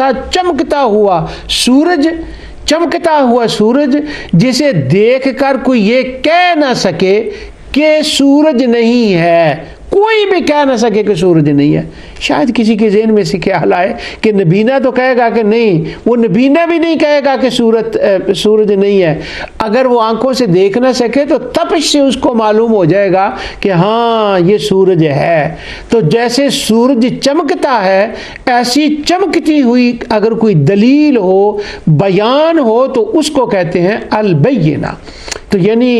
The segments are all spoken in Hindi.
सा चमकता हुआ सूरज, चमकता हुआ सूरज जिसे देखकर कोई ये कह ना सके कि सूरज नहीं है, कोई भी कह ना सके कि सूरज नहीं है। शायद किसी के ज़हन में से ख्याल आए कि नबीना तो कहेगा कि नहीं, वो नबीना भी नहीं कहेगा कि सूरज नहीं है। अगर वो आंखों से देख ना सके तो तपिश से उसको मालूम हो जाएगा कि हाँ ये सूरज है। तो जैसे सूरज चमकता है, ऐसी चमकती हुई अगर कोई दलील हो, बयान हो, तो उसको कहते हैं अल-बय्यिना। तो यानी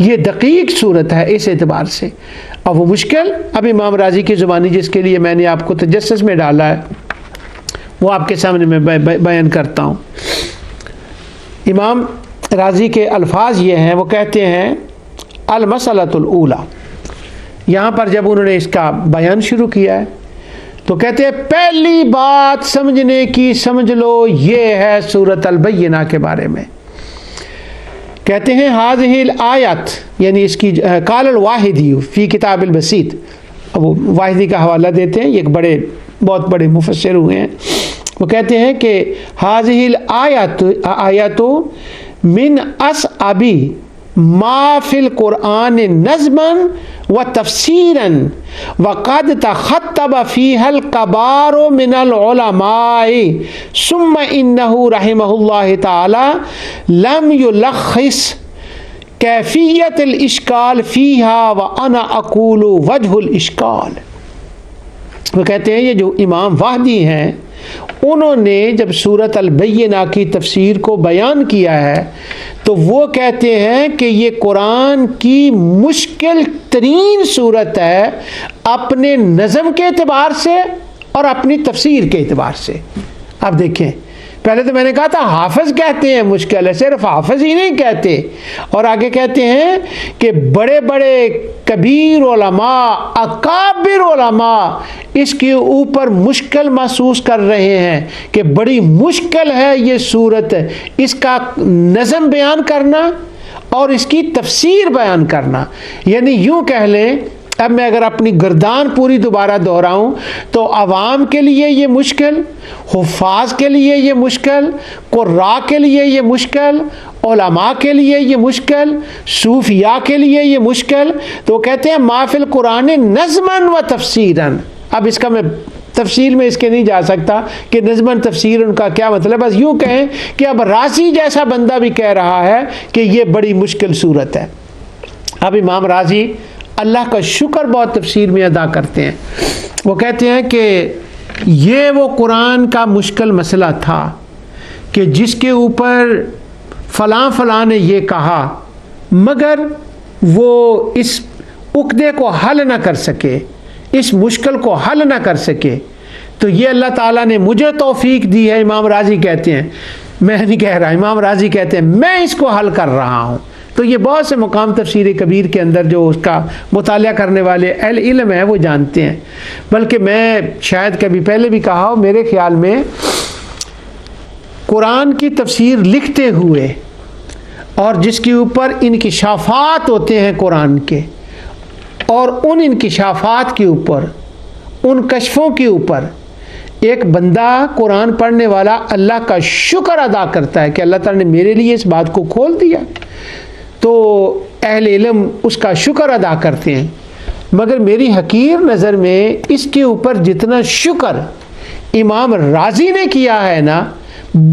ये दकीक सूरत है इस एतबार से। अब वो मुश्किल, अब इमाम राजी की ज़ुबानी जिसके लिए मैंने आपको तजस्सुस में डाला है वो आपके सामने मैं बयान करता हूँ। इमाम राजी के अल्फाज ये हैं, वो कहते हैं अल-मसअलतुल ऊला। यहाँ पर जब उन्होंने इसका बयान शुरू किया है तो कहते हैं पहली बात समझने की समझ लो, ये है सूरत अल-बय्यिना के बारे में। कहते हैं हाज़िहिल आयत, यानी इसकी काल वाहिदी फ़ी किताब अल बसीत। अब वो वाहिदी का हवाला देते हैं, ये एक बहुत बड़े मुफस्सिर हुए हैं। वो कहते हैं कि हाज़िहिल आयत मिन असअबी मा फिल कुरान नज़मन व तफसीरन व क़द तख़त्तब फ़ीहल कबारो मिनल उलमाए सुम्मा इन्नहु रहिमहुल्लाह ताला लम युलख़िस कैफ़ियतल इश्काल फ़ीहा व अना अक़ूलु वजहुल इश्काल। वो कहते हैं ये जो इमाम वाहदी हैं, उन्होंने जब सूरत अल-बय्यिना की तफसीर को बयान किया है तो वो कहते हैं कि ये कुरान की मुश्किल तरीन सूरत है अपने नज़म के एतबार से और अपनी तफसीर के एतबार से। अब देखें, पहले तो मैंने कहा था हाफिज कहते हैं मुश्किल है, सिर्फ हाफिज ही नहीं कहते, और आगे कहते हैं कि बड़े बड़े कबीर उलमा, अकाबिर उलमा इसके ऊपर मुश्किल महसूस कर रहे हैं कि बड़ी मुश्किल है ये सूरत, इसका नज़म बयान करना और इसकी तफसीर बयान करना। यानी यूँ कह लें, अब मैं अगर अपनी गर्दान पूरी दोबारा दोहराऊं तो अवाम के लिए ये मुश्किल, हुफ़ाज़ के लिए ये मुश्किल, कुर्रा के लिए ये मुश्किल, उलमा के लिए ये मुश्किल, सूफिया के लिए ये मुश्किल। तो कहते हैं माफ़िल कुरान नज़मन व तफसीरन। अब इसका मैं तफसील में इसके नहीं जा सकता कि नज़मन तफसीर उनका क्या मतलब, बस यूँ कहें कि अब राज़ी जैसा बंदा भी कह रहा है कि ये बड़ी मुश्किल सूरत है। अब इमाम राज़ी अल्लाह का शुक्र बहुत तफसीर में अदा करते हैं। वो कहते हैं कि ये वो कुरान का मुश्किल मसला था कि जिसके ऊपर फ़लाँ फ़लाँ ने ये कहा, मगर वो इस उक़दे को हल ना कर सके, इस मुश्किल को हल ना कर सके। तो ये अल्लाह ताला ने मुझे तौफ़ीक दी है। इमाम राज़ी कहते हैं, मैं नहीं कह रहा, इमाम राज़ी कहते हैं मैं इसको हल कर रहा हूँ। तो ये बहुत से मुकाम तफसीर कबीर के अंदर जो उसका मुताला करने वाले अहल इल्म है वो जानते हैं। बल्कि मैं शायद कभी पहले भी कहा हो, मेरे ख़्याल में कुरान की तफसीर लिखते हुए और जिसके ऊपर इंकिशाफ़ात होते हैं कुरान के, और उन इंकिशाफ़ात के ऊपर, उन कशफ़ों के ऊपर एक बंदा कुरान पढ़ने वाला अल्लाह का शुक्र अदा करता है कि अल्लाह ताला ने मेरे लिए इस बात को खोल दिया, तो अहले इल्म उसका शुक्र अदा करते हैं। मगर मेरी हकीर नज़र में इसके ऊपर जितना शुक्र इमाम राज़ी ने किया है ना,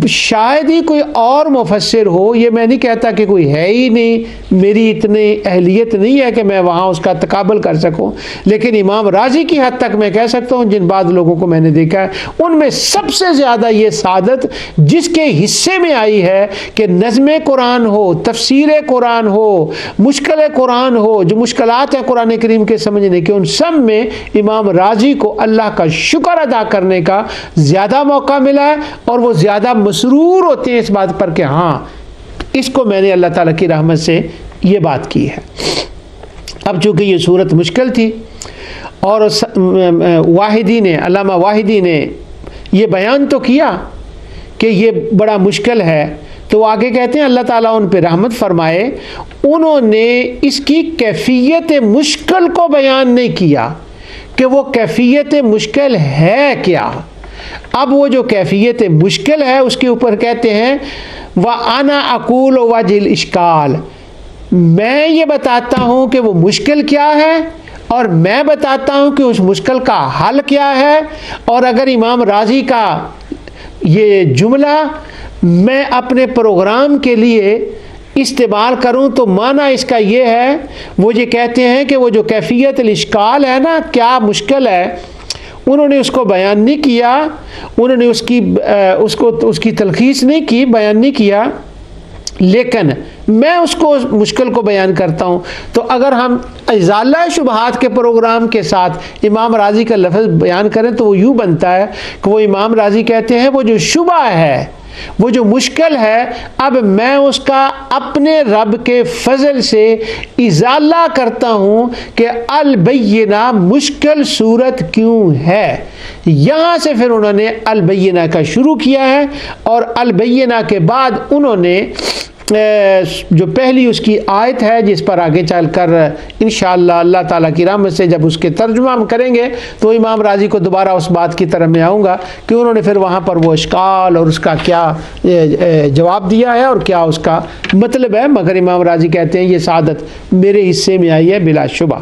शायद ही कोई और मुफस्सिर हो। ये मैं नहीं कहता कि कोई है ही नहीं, मेरी इतनी अहलियत नहीं है कि मैं वहाँ उसका तकाबल कर सकूँ, लेकिन इमाम राज़ी की हद तक मैं कह सकता हूँ, जिन बाद लोगों को मैंने देखा है उनमें सबसे ज़्यादा ये सादत जिसके हिस्से में आई है कि नज़्म कुरान हो, तफसीर कुरान हो, मुश्किल कुरान हो, जो मुश्किलात हैं कुरान करीम के समझने के, उन सब में इमाम राज़ी को अल्लाह का शुक्र अदा करने का ज़्यादा मौका मिला है, और वो ज़्यादा मसरूर होते हैं इस बात पर कि हाँ इसको मैंने अल्लाह ताला की रहमत से ये बात की है। अब चूँकि ये सूरत मुश्किल थी और वाहिदी ने, अल्लामा वाहिदी ने ये बयान तो किया कि ये बड़ा मुश्किल है, तो आगे कहते हैं अल्लाह ताला उन पर रहमत फरमाए, उन्होंने इसकी कैफियत मुश्किल को बयान नहीं किया कि वो कैफियत मुश्किल है क्या। अब वो जो कैफियत मुश्किल है उसके ऊपर कहते हैं व आना अकूल वजिल इश्काल, मैं ये बताता हूँ कि वो मुश्किल क्या है और मैं बताता हूँ कि उस मुश्किल का हल क्या है। और अगर इमाम राजी का ये जुमला मैं अपने प्रोग्राम के लिए इस्तेमाल करूं तो माना इसका ये है, वो ये कहते हैं कि वो जो कैफियत इश्काल है ना, क्या मुश्किल है, उन्होंने उसको बयान नहीं किया, उन्होंने उसकी तलखीस नहीं की, बयान नहीं किया, लेकिन मैं उसको मुश्किल को बयान करता हूँ। तो अगर हम इज़ाला शुबहात के प्रोग्राम के साथ इमाम राजी का लफ्ज़ बयान करें तो वो यूँ बनता है कि वो इमाम राजी कहते हैं वो जो शुबा है, वो जो मुश्किल है, अब मैं उसका अपने रब के फजल से इज़ाला करता हूँ कि अल-बय्यिना मुश्किल सूरत क्यों है। यहाँ से फिर उन्होंने अल-बय्यिना का शुरू किया है और अल-बय्यिना के बाद उन्होंने जो पहली उसकी आयत है जिस पर आगे चलकर इंशाअल्लाह अल्लाह ताला की रहमत से जब उसके तर्जुमा हम करेंगे तो इमाम राजी को दोबारा उस बात की तरफ में आऊँगा कि उन्होंने फिर वहाँ पर वो इश्काल और उसका क्या जवाब दिया है और क्या उसका मतलब है। मगर इमाम राजी कहते हैं ये सादत मेरे हिस्से में आई है बिलाशुबा।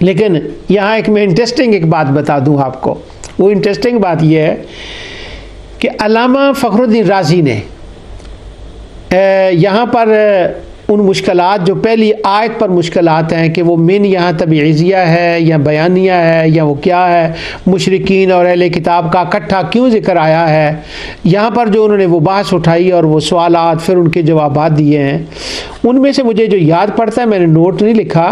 लेकिन यहाँ एक मैं इंटरेस्टिंग एक बात बता दूँ आपको। वो इंटरेस्टिंग बात यह है कि अल्लामा फ़खरुद्दीन राज़ी ने यहाँ पर उन मुश्किलात जो पहली आयत पर मुश्किलात हैं कि वो मिन यहाँ तबईज़िया है या बयानिया है या वो क्या है, मुशरिकीन और अहले किताब का इकट्ठा क्यों जिक्र आया है, यहाँ पर जो उन्होंने वो बहस उठाई और वो सवालात फिर उनके जवाबात दिए हैं, उनमें से मुझे जो याद पड़ता है, मैंने नोट नहीं लिखा,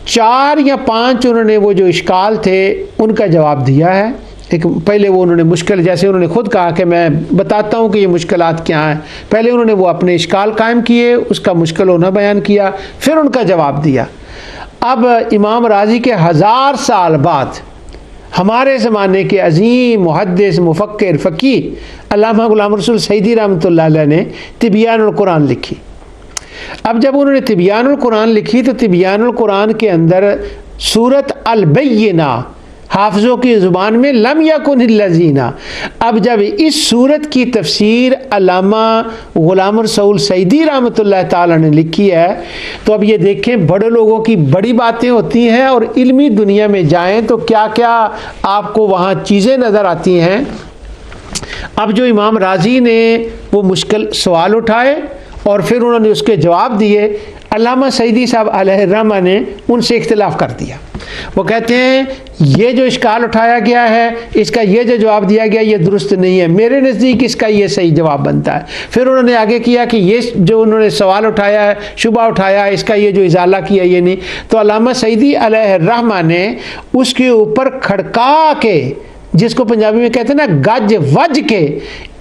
4 या 5 उन्होंने वो जो इश्काल थे उनका जवाब दिया है। एक पहले वो उन्होंने मुश्किल, जैसे उन्होंने खुद कहा कि मैं बताता हूँ कि ये मुश्किलात क्या हैं, पहले उन्होंने वो अपने इश्काल कायम किए, उसका मुश्किल होना बयान किया, फिर उनका जवाब दिया। अब इमाम राजी के 1000 साल बाद हमारे ज़माने के अज़ीम मुहद्दिस मुफ़क्किर फ़क़ीह अल्लामा ग़ुलाम रसूल सईदी रहमतुल्लाह अलैह ने तिबियानुल कुरान लिखी। अब जब उन्होंने तिबियानुल कुरान लिखी तो तिबियानुल कुरान के अंदर सूरत अल-बय्यिना हाफ़िज़ों की ज़ुबान में लम यकुनिल्लज़ीना, अब जब इस सूरत की तफसीर अल्लामा ग़ुलाम रसूल सईदी रहमतुल्लाह ताला ने लिखी है, तो अब ये देखें बड़े लोगों की बड़ी बातें होती हैं और इल्मी दुनिया में जाएं तो क्या क्या आपको वहाँ चीज़ें नज़र आती हैं। अब जो इमाम राजी ने वो मुश्किल सवाल उठाए और फिर उन्होंने उसके जवाब दिए, अल्लामा सईदी साहब अलैहिर्रहमा ने उनसे इख्तिलाफ कर दिया। वो कहते हैं ये जो इश्काल उठाया गया है, इसका ये जो जवाब दिया गया ये दुरुस्त नहीं है, मेरे नज़दीक इसका ये सही जवाब बनता है। फिर उन्होंने आगे किया कि ये जो उन्होंने सवाल उठाया है, शुबा उठाया है, इसका ये जो इजाला किया ये नहीं। तो अल्लामा सईदी अलैहिर्रहमा ने उसके ऊपर खड़का के, जिसको पंजाबी में कहते हैं ना गज वज के,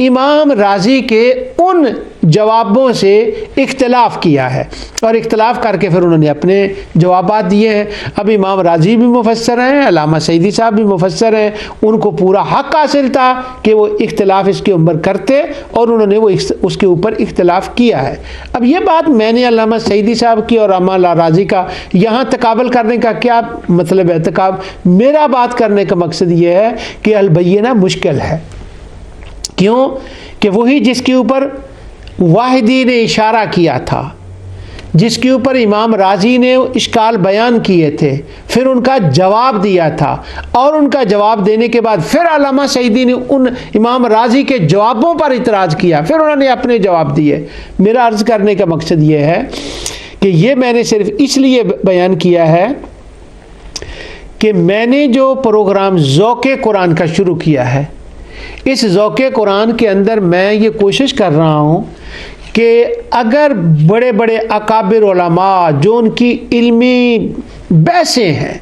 इमाम राजी के उन जवाबों से इख्तिलाफ किया है और इख्तिलाफ करके फिर उन्होंने अपने जवाबात दिए हैं। अब इमाम राजी भी मुफस्सर हैं, अल्लामा सईदी साहब भी मुफस्सर हैं, उनको पूरा हक़ हासिल था कि वो इख्तिलाफ इसके ऊपर करते और उन्होंने वो उसके ऊपर इख्तिलाफ किया है। अब ये बात मैंने अल्लामा सईदी साहब की और अल्लामा राजी का यहाँ तकाबल करने का क्या मतलब है? मेरा बात करने का मकसद ये है कि अल-बय्यिना मुश्किल है। क्यों? कि वही जिसके ऊपर वाहिदी ने इशारा किया था, जिसके ऊपर इमाम राजी ने इश्काल बयान किए थे, फिर उनका जवाब दिया था और उनका जवाब देने के बाद फिर अल्लामा सईदी ने उन इमाम राजी के जवाबों पर इतराज़ किया, फिर उन्होंने अपने जवाब दिए। मेरा अर्ज़ करने का मकसद ये है कि ये मैंने सिर्फ इसलिए बयान किया है कि मैंने जो प्रोग्राम ज़ौक़े कुरान का शुरू किया है, इस ज़ौक़े कुरान के अंदर मैं ये कोशिश कर रहा हूँ कि अगर बड़े बड़े अकाबिर उलमा जो उनकी इल्मी बहसें हैं,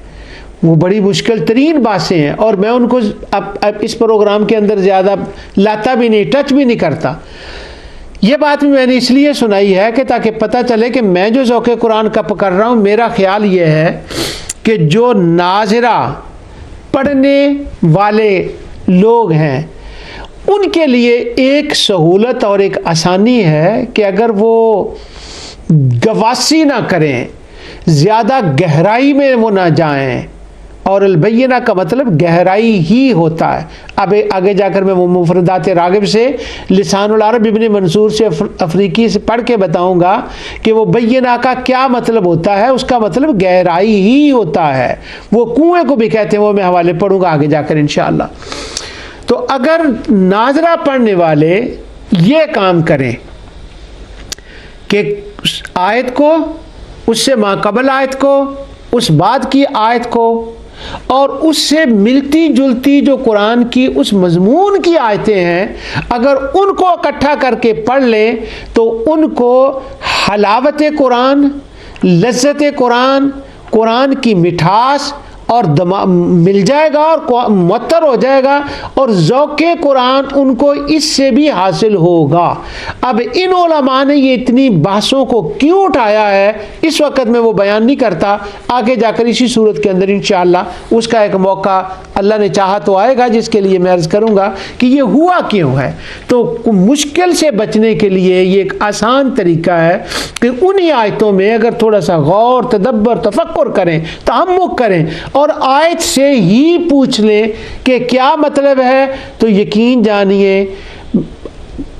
वो बड़ी मुश्किल तरीन बातें हैं और मैं उनको अब इस प्रोग्राम के अंदर ज़्यादा लाता भी नहीं, टच भी नहीं करता। ये बात भी मैंने इसलिए सुनाई है कि ताकि पता चले कि मैं जो ज़ौक़े कुरान का कर रहा हूँ, मेरा ख्याल ये है कि जो नाज़िरा पढ़ने वाले लोग हैं उनके लिए एक सहूलत और एक आसानी है कि अगर वो गवासी ना करें, ज़्यादा गहराई में वो ना जाएं, और अलबैना का मतलब गहराई ही होता है। अब आगे जाकर मैं मुफरदात रागिब से लिसानुल अरब इब्न मंसूर से अफ्रीकी से पढ़ के बताऊंगा कि वो बैना का क्या मतलब होता है। उसका मतलब गहराई ही होता है, वो कुएं को भी कहते हैं। वो मैं हवाले पढ़ूंगा आगे जाकर इंशाअल्लाह। तो अगर नाजरा पढ़ने वाले ये काम करें कि आयत को, उससे माकबल आयत को, उस बाद की आयत को और उससे मिलती जुलती जो कुरान की उस मजमून की आयतें हैं, अगर उनको इकट्ठा करके पढ़ लें तो उनको हलावत कुरान, लज्जत कुरान, कुरान की मिठास और मिल जाएगा और मुअत्तर हो जाएगा और ज़ौक़े कुरान उनको इससे भी हासिल होगा। अब इन उलमा ने ये इतनी बातों को क्यों उठाया है इस वक्त मैं वो बयान नहीं करता, आगे जाकर इसी सूरत के अंदर इंशाअल्लाह उसका एक मौका अल्लाह ने चाहा तो आएगा, जिसके लिए मैं अर्ज़ करूँगा कि ये हुआ क्यों है। तो मुश्किल से बचने के लिए ये एक आसान तरीका है कि उन्हीं आयतों में अगर थोड़ा सा गौर, तदब्बर, तफक्कुर करें, तअम्मुक करें और आयत से ही पूछ लें कि क्या मतलब है, तो यकीन जानिए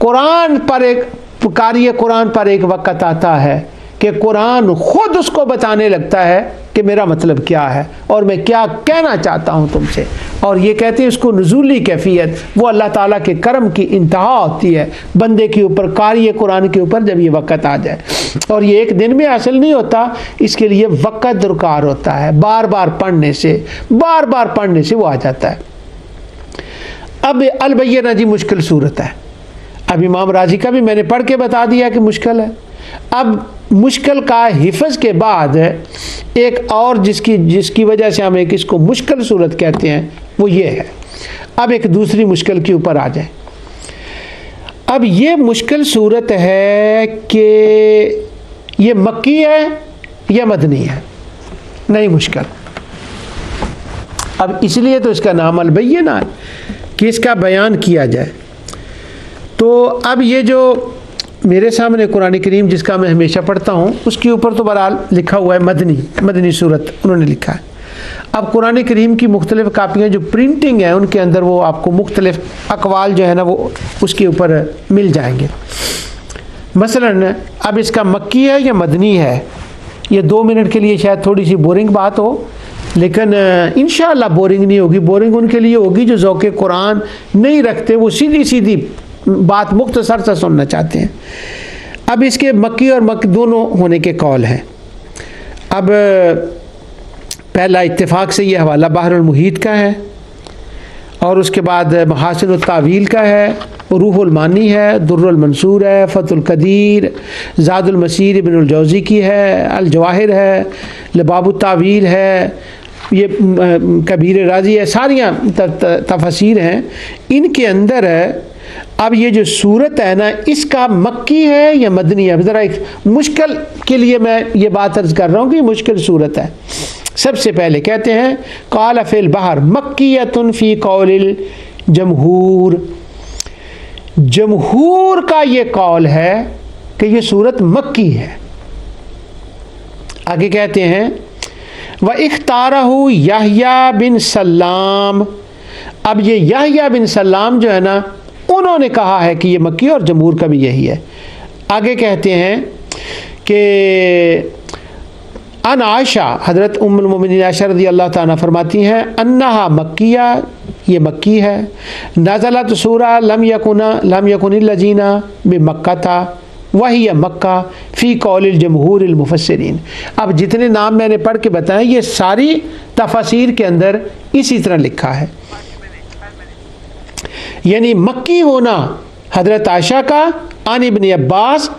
कुरान पर एक कारी कुरान पर एक वक़्त आता है कि कुरान खुद उसको बताने लगता है कि मेरा मतलब क्या है और मैं क्या कहना चाहता हूँ तुमसे। और ये कहते हैं उसको नुज़ूली कैफियत, वो अल्लाह ताला के करम की इंतहा होती है बंदे के ऊपर, कारी कुरान के ऊपर जब ये वक़्त आ जाए। और ये एक दिन में हासिल नहीं होता, इसके लिए वक़्त दरकार होता है, बार बार पढ़ने से वो आ जाता है। अब अल-बैयना जी मुश्किल सूरत है। अब इमाम राजी का भी मैंने पढ़ के बता दिया कि मुश्किल है। अब मुश्किल का हिफ़्ज़ के बाद एक और जिसकी वजह से हम एक इसको मुश्किल सूरत कहते हैं वो ये है। अब एक दूसरी मुश्किल के ऊपर आ जाए। अब ये मुश्किल सूरत है कि ये मक्की है या मदनी है, नहीं मुश्किल। अब इसलिए तो इसका नाम अल-बैयना है कि इसका बयान किया जाए। तो अब ये जो मेरे सामने कुरान करीम जिसका मैं हमेशा पढ़ता हूँ उसके ऊपर तो बहरहाल लिखा हुआ है मदनी सूरत उन्होंने लिखा है। अब कुरान करीम की मुख्तलिफ़ कापियाँ जो प्रिंटिंग है उनके अंदर वो आपको मुख्तलिफ़ अकवाल जो है ना वो उसके ऊपर मिल जाएंगे। मसलन अब इसका मक्की है या मदनी है, ये 2 मिनट के लिए शायद थोड़ी सी बोरिंग बात हो, लेकिन इंशाअल्लाह बोरिंग नहीं होगी। बोरिंग उनके लिए होगी जो ज़ौक़े कुरान नहीं रखते, वो सीधी सीधी बात मुख्तसर से सुनना चाहते हैं। अब इसके मक्की और मक्की दोनों होने के कौल हैं। अब पहला इत्तेफाक से ये हवाला बहरुल मुहीत का है और उसके बाद महासिनुत तावील का है, रूहुल मानी है, दुर्रुल मंसूर है, फतुल कदीर, ज़ादुल मसीर इब्नुल जौज़ी की है, अल जवाहिर है, लबाबुत तावील है, ये कबीर राजी है, सारियाँ तफसीर हैं। इनके अंदर है अब ये जो सूरत है ना इसका मक्की है या मदनी है। ज़रा एक मुश्किल के लिए मैं ये बात अर्ज़ कर रहा हूँ कि मुश्किल सूरत है। सबसे पहले कहते हैं क़ाल फ़िल बहर मक्कियतुन फ़ी क़ौलिल जमहूर। जमहूर का ये कौल है कि ये सूरत मक्की है। आगे कहते हैं व इख्तारहु यहया बिन सल्लाम। अब ये यहया बिन सल्लाम जो है ना उन्होंने कहा है कि ये मक्की और जमहूर का भी यही है। आगे कहते हैं कि अन आयशा हज़रत उम्मुल मोमिनीन आयशा रज़ियल्लाहु ताला फरमाती हैं अन्नहा मक्किया, ये मक्की है। नज़लत सूरा लम यकुनिल लजीना बिमक्का था वही मक्का फ़ी कौलिल जमहूरिल मुफस्सिरीन। अब जितने नाम मैंने पढ़ के बताए ये सारी तफसीर के अंदर इसी तरह लिखा है, यानी मक्की होना हज़रत आयशा का अन इब्न अब्बास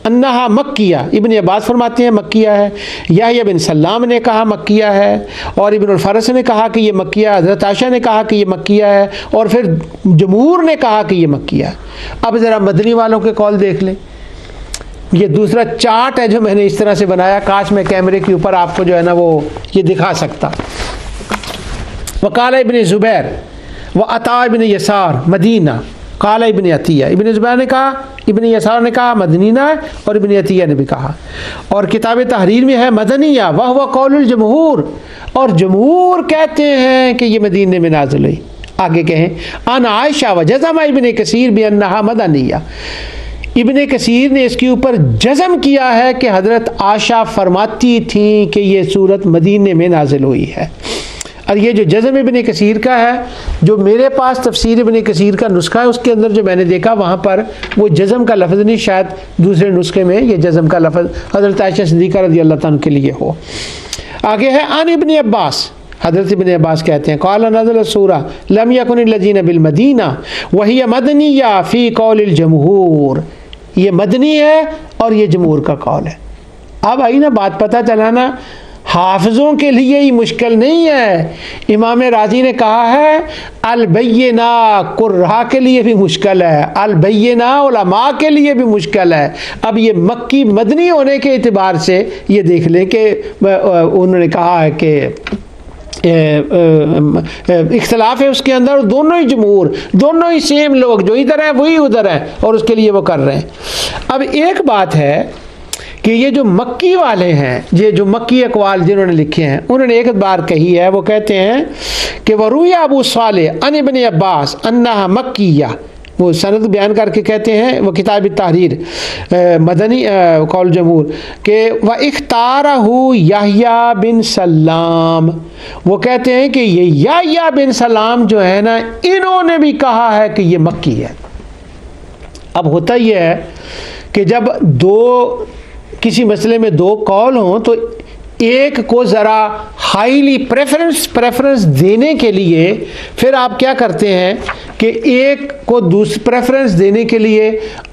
अन्नहा मक्किया, इब्न अब्बास फरमाते हैं मक्किया है। यहया बिन सल्लाम ने कहा मक्किया है और इब्नुल फ़रस ने कहा कि ये मक्किया, हज़रत आयशा ने कहा कि ये मक्किया है और फिर जमहूर ने कहा कि ये मक्किया। अब ज़रा मदनी वालों के कौल देख लें। ये दूसरा चार्ट है जो मैंने इस तरह से बनाया, काश मैं कैमरे के ऊपर आपको जो है ना वो ये दिखा सकता। वकाल इब्न ज़ुबैर व अता इब्न यसार मदीना काला इब्न अतिया, इब्न ज़ुबैर ने कहा, इब्न यसार ने कहा मदनीना है, और इब्न अतिया ने भी कहा। और किताब तहरीर में है मदनिया वह हुआ कौलुल जमहूर, और जमहूर कहते हैं कि ये मदीने में नाज़िल हुई। आगे कहें अन आयशा व जज़म इब्न कसीर भी अन्नहा मदनिया, इब्न कसीर ने इसके ऊपर जज़म किया है कि हज़रत आयशा फरमाती थी कि ये सूरत मदीने में नाजिल हुई है। और ये जो जज़म इब्न कसीर का है, जो मेरे पास तफसीर इब्न कसीर का नुस्खा है, उसके अंदर जो मैंने देखा वहाँ पर वो जज़म का लफ्ज़ नहीं, शायद दूसरे नुस्खे में ये जज़म का लफ्ज़ हज़रत आयशा सिद्दीक़ा रज़ियल्लाहु ताला के लिए हो। आगे है अन इब्न अब्बास, हज़रत इब्न अब्बास कहते हैं क़ाला नज़ल सूरा लम यकुनिल लज़ीना बिल मदीना वहिय मदनिया फ़ी क़ौलिल जमहूर, ये मदनी है और ये जमहूर का कौल है। अब आई ना बात, पता चला ना, हाफिज़ों के लिए ही मुश्किल नहीं है। इमाम राज़ी ने कहा है अल-बय्यिना कुर्रा के लिए भी मुश्किल है, अल-बय्यिना उलमा के लिए भी मुश्किल है। अब ये मक्की मदनी होने के एतबार से ये देख लें कि उन्होंने कहा है कि इख्तलाफ है उसके अंदर, दोनों ही जमहूर, दोनों ही सेम लोग, जो इधर है वही उधर है, और उसके लिए वो कर रहे हैं। अब एक बात है कि ये जो मक्की वाले हैं, ये जो मक्की अकवाल जिन्होंने लिखे हैं, उन्होंने एक बार कही है, वो कहते हैं कि वरुया अबू सालेह अन इब्न अब्बास अन्नहा मक्किया, वो सनद बयान करके कहते हैं, वो किताब तहरीर मदनी कौल जमहूर के व इख्तारहु याह्या बिन सलाम, वो कहते हैं कि ये याह्या बिन सलाम जो है ना, इन्होंने भी कहा है कि ये मक्की है। अब होता यह है कि जब दो किसी मसले में दो कौल हों तो एक को ज़रा हाईली प्रेफरेंस देने के लिए फिर आप क्या करते हैं कि एक को प्रेफरेंस देने के लिए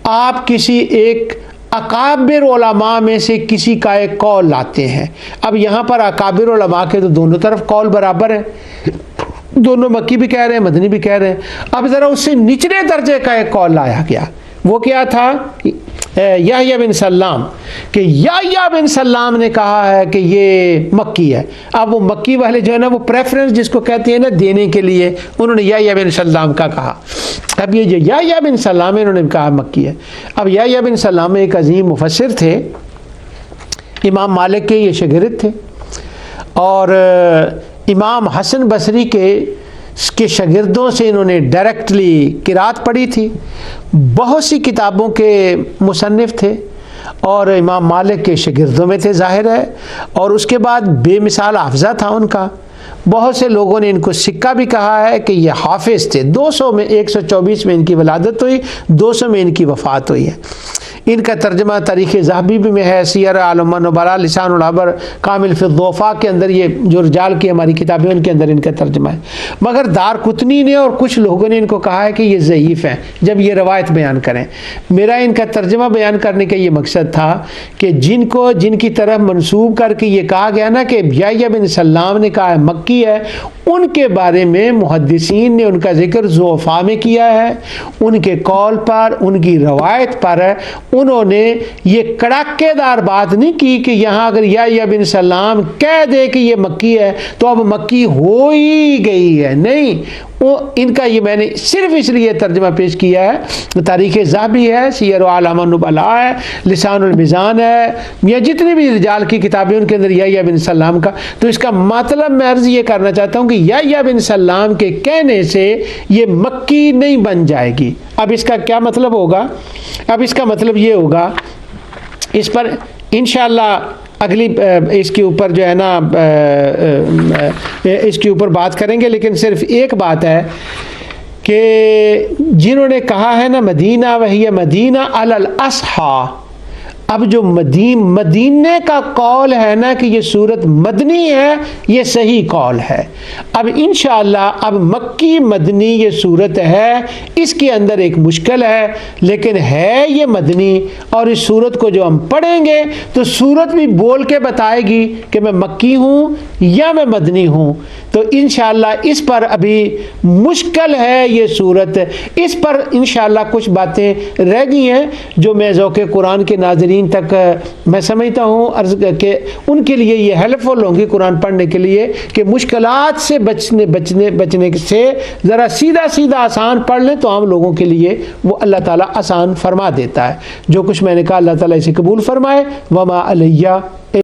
आप किसी एक अकाबिर उलमा में से किसी का एक कौल लाते हैं। अब यहाँ पर अकाबिर उलमा के तो दोनों तरफ कौल बराबर है, दोनों मक्की भी कह रहे हैं, मदनी भी कह रहे हैं। अब ज़रा उससे निचले दर्जे का एक कौल लाया गया, वो क्या था, याह्या बिन सलाम, कि याह्या बिन सलाम ने कहा है कि ये मक्की है। अब वो मक्की वाले जो है ना, वो प्रेफरेंस जिसको कहते हैं ना देने के लिए, उन्होंने याह्या बिन सलाम का कहा। अब ये जो याह्या बिन सलाम इन्होंने कहा मक्की है। अब याह्या बिन सलाम एक अजीम मुफस्सिर थे, इमाम मालिक के ये शागिर्द थे, और इमाम हसन बसरी के शागिर्दों से इन्होंने डायरेक्टली किरात पढ़ी थी। बहुत सी किताबों के मुसन्निफ थे और इमाम मालिक के शागिर्दों में थे, जाहिर है। और उसके बाद बेमिसाल हाफ़िज़ा था उनका। बहुत से लोगों ने इनको सिक्का भी कहा है कि ये हाफिज़ थे। 200 में 124 में इनकी वलादत हुई, 200 में इनकी वफ़ात हुई है। इनका तर्जमा तारीख़ ज़हबी में है, सियर आलम नुबला, लिसानुल अबर, कामिल फिल ज़ुअफ़ा के अंदर, ये जो रिजाल की हमारी किताबें उनके अंदर इनका तर्जमा है। मगर दारकुतनी ने और कुछ लोगों ने इनको कहा है कि ये ज़ईफ़ हैं जब ये रवायत बयान करें। मेरा इनका तर्जमा बयान करने का ये मकसद था कि जिनकी तरफ मनसूब करके ये कहा गया ना कि याह्या बिन सलाम ने कहा है मक्की है, उनके बारे में मुहद्दिसीन ने उनका जिक्र ज़ुअफ़ा में किया है। उनके कौल पर, उनकी रवायत पर उन्होंने ये कड़ाकेदार बात नहीं की कि यहाँ अगर याह्या बिन सलाम कह दे कि ये मक्की है तो अब मक्की हो ही गई है। नहीं, वो इनका ये मैंने सिर्फ इसलिए तर्जमा पेश किया है। तारीख़ ज़हबी है, सियर आलम नुबला है, लिसानुल मिज़ान है, या जितनी भी रिजाल की किताबें उनके अंदर याह्या बिन सलाम का। तो इसका मतलब मैं अर्ज़ ये करना चाहता हूँ कि याह्या बिन सलाम के कहने से ये मक्की नहीं बन जाएगी। अब इसका क्या मतलब होगा? अब इसका मतलब ये होगा, इस पर इंशाअल्लाह अगली इसके ऊपर जो है ना इसके ऊपर बात करेंगे। लेकिन सिर्फ एक बात है कि जिन्होंने कहा है ना मदीना वही मदीना अलल असहा, अब जो मदीने का कौल है ना कि ये सूरत मदनी है, ये सही कौल है। अब इंशाअल्लाह अब मक्की मदनी ये सूरत है, इसके अंदर एक मुश्किल है, लेकिन है ये मदनी। और इस सूरत को जो हम पढ़ेंगे तो सूरत भी बोल के बताएगी कि मैं मक्की हूँ या मैं मदनी हूँ। तो इंशाअल्लाह इस पर अभी मुश्किल है ये सूरत, इस पर इंशाअल्लाह कुछ बातें रह गई हैं जो मैं ज़ौक़े कुरान के नाज़रीन तालीन तक मैं समझता हूँ अर्ज़ के उनके लिए ये हेल्पफुल होंगी कुरान पढ़ने के लिए कि मुश्किलात से बचने से ज़रा सीधा सीधा आसान पढ़ लें तो आम लोगों के लिए वो अल्लाह ताला आसान फरमा देता है। जो कुछ मैंने कहा अल्लाह ताला इसे कबूल फरमाए। वमा अलैया